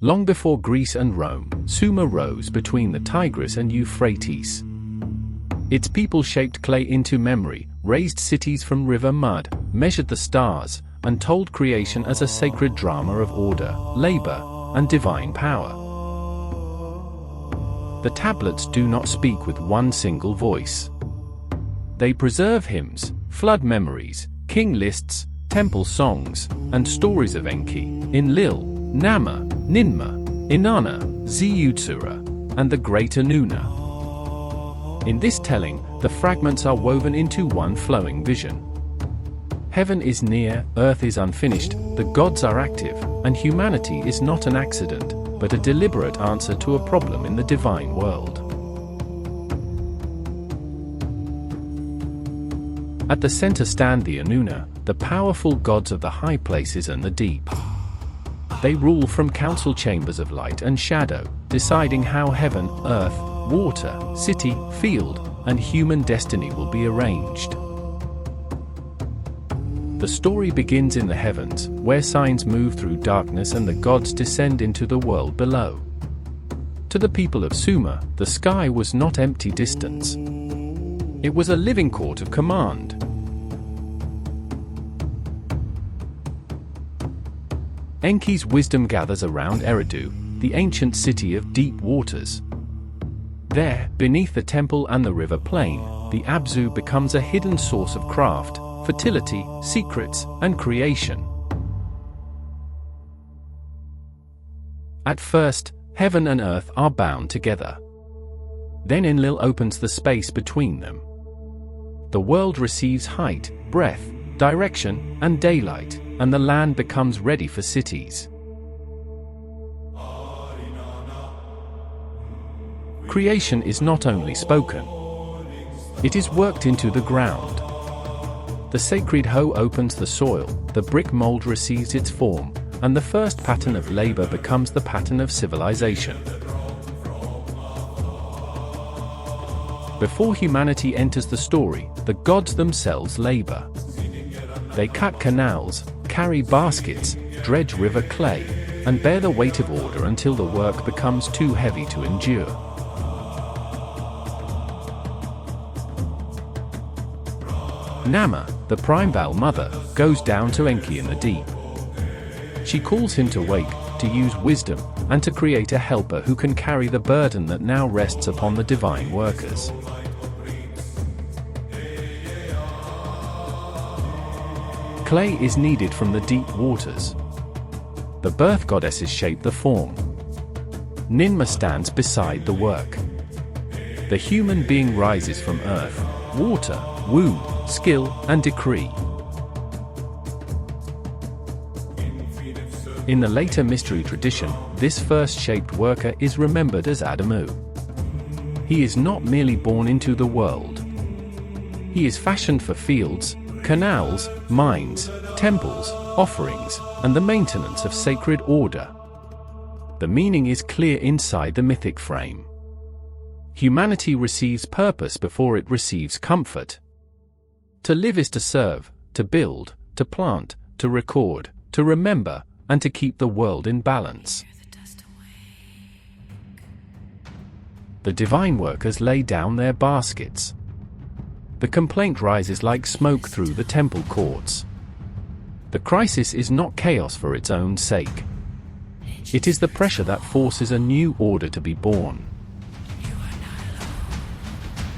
Long before Greece and Rome, Sumer rose between the Tigris and Euphrates. Its people shaped clay into memory, raised cities from river mud, measured the stars, and told creation as a sacred drama of order, labor, and divine power. The tablets do not speak with one single voice. They preserve hymns, flood memories, king lists, temple songs, and stories of Enki, Enlil, Namma, Ninmah, Inanna, Ziusudra, and the great Anunna. In this telling, the fragments are woven into one flowing vision. Heaven is near, earth is unfinished, the gods are active, and humanity is not an accident, but a deliberate answer to a problem in the divine world. At the center stand the Anunna, the powerful gods of the high places and the deep. They rule from council chambers of light and shadow, deciding how heaven, earth, water, city, field, and human destiny will be arranged. The story begins in the heavens, where signs move through darkness and the gods descend into the world below. To the people of Sumer, the sky was not empty distance. It was a living court of command. Enki's wisdom gathers around Eridu, the ancient city of deep waters. There, beneath the temple and the river plain, the Abzu becomes a hidden source of craft, fertility, secrets, and creation. At first, heaven and earth are bound together. Then Enlil opens the space between them. The world receives height, breath, direction, and daylight, and the land becomes ready for cities. Creation is not only spoken. It is worked into the ground. The sacred hoe opens the soil, the brick mold receives its form, and the first pattern of labor becomes the pattern of civilization. Before humanity enters the story, the gods themselves labor. They cut canals, carry baskets, dredge river clay, and bear the weight of order until the work becomes too heavy to endure. Namma, the primeval mother, goes down to Enki in the deep. She calls him to wake, to use wisdom, and to create a helper who can carry the burden that now rests upon the divine workers. Clay is needed from the deep waters. The birth goddesses shape the form. Ninmah stands beside the work. The human being rises from earth, water, womb, skill, and decree. In the later mystery tradition, this first-shaped worker is remembered as Adamu. He is not merely born into the world. He is fashioned for fields, canals, mines, temples, offerings, and the maintenance of sacred order. The meaning is clear inside the mythic frame. Humanity receives purpose before it receives comfort. To live is to serve, to build, to plant, to record, to remember, and to keep the world in balance. The divine workers lay down their baskets. The complaint rises like smoke through the temple courts. The crisis is not chaos for its own sake. It is the pressure that forces a new order to be born.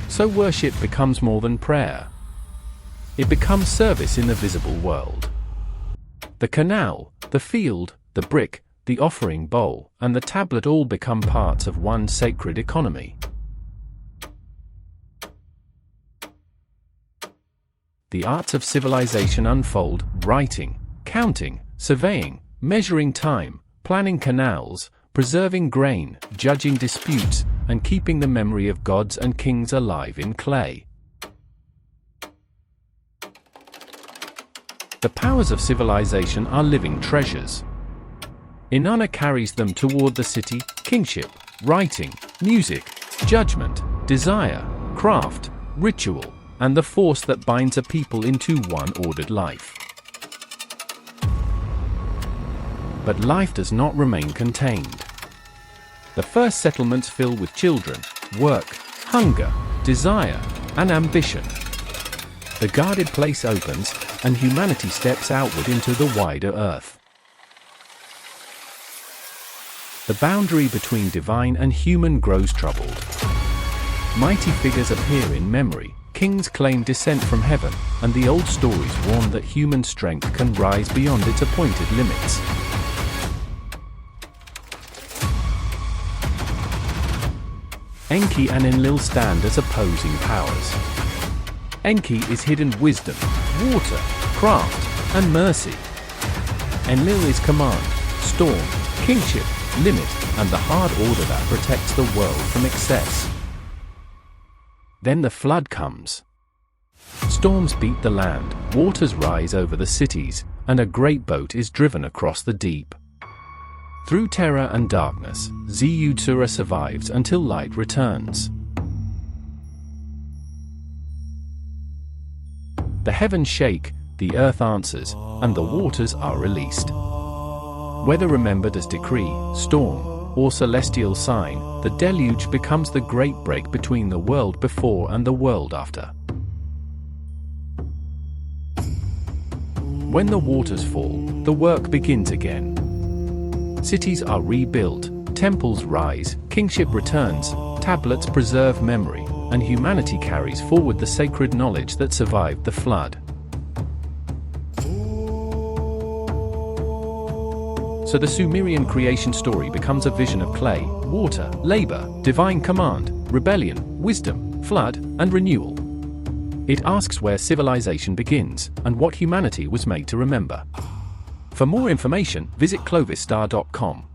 So worship becomes more than prayer. It becomes service in the visible world. The canal, the field, the brick, the offering bowl, and the tablet all become parts of one sacred economy. The arts of civilization unfold: writing, counting, surveying, measuring time, planning canals, preserving grain, judging disputes, and keeping the memory of gods and kings alive in clay. The powers of civilization are living treasures. Inanna carries them toward the city: kingship, writing, music, judgment, desire, craft, ritual, and the force that binds a people into one ordered life. But life does not remain contained. The first settlements fill with children, work, hunger, desire, and ambition. The guarded place opens, and humanity steps outward into the wider earth. The boundary between divine and human grows troubled. Mighty figures appear in memory, kings claim descent from heaven, and the old stories warn that human strength can rise beyond its appointed limits. Enki and Enlil stand as opposing powers. Enki is hidden wisdom, water, craft, and mercy. Enlil is command, storm, kingship, limit, and the hard order that protects the world from excess. Then the flood comes. Storms beat the land, waters rise over the cities, and a great boat is driven across the deep. Through terror and darkness, Ziusudra survives until light returns. The heavens shake, the earth answers, and the waters are released. Whether remembered as decree, storm, or celestial sign, the deluge becomes the great break between the world before and the world after. When the waters fall, the work begins again. Cities are rebuilt, temples rise, kingship returns, tablets preserve memory, and humanity carries forward the sacred knowledge that survived the flood. So the Sumerian creation story becomes a vision of clay, water, labor, divine command, rebellion, wisdom, flood, and renewal. It asks where civilization begins, and what humanity was made to remember. For more information, visit clovisstar.com.